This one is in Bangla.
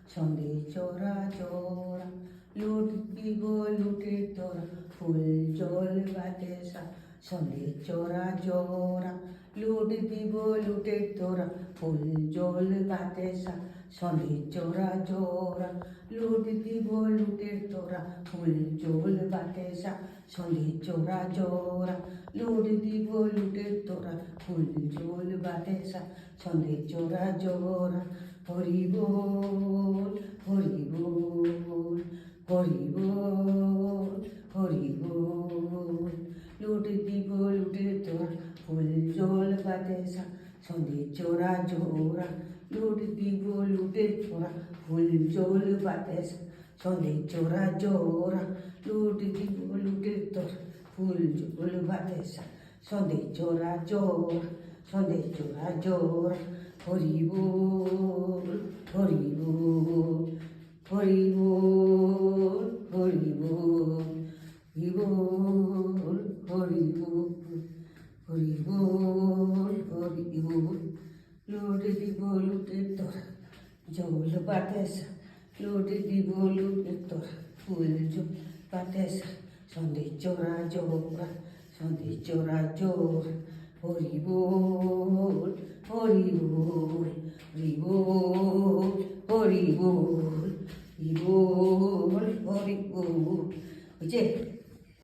সন্ধে চোরা চোরা লুট দিব লুটের তোরা ফুল জল বাতাসা সন্ধে চোরা চোরা লুট দিব লুটের তোরা ফুল জল বাতাসা সন্ধে চোরা চোরা লুট দিব লুটের তোরা ফুল জল বাতাসা সন্ধে চোরা চোরা লুট দিব লুটের তোরা ফুল জল বাতাসা সন্ধে চোরা চোরা হরি বল হরি বল হরি বল হরি বল লুট দিব লুটের তোরা ফুল জল বাতাসা সন্ধে চোরা চোরা লুট দিব লুটের তোরা ফুল জল বাতাসা সন্ধে চোরা চোরা লুট দিব লুটের তোরা ফুল জল বাতাসা সন্ধে চোরা চোরা সন্ধে চোরা চোরা হরি বল হরি বল হরি বল হরি বল হরি বল হরি বল হরি বল হরি বল লুট দিব লুটের তোরা জল বাতাসা লুট দিব লুটের তোরা ফুল জল বাতাসা সন্ধে চোরা চোরা সন্ধে চোরা চোরা হরি বল হরি বল হরি বল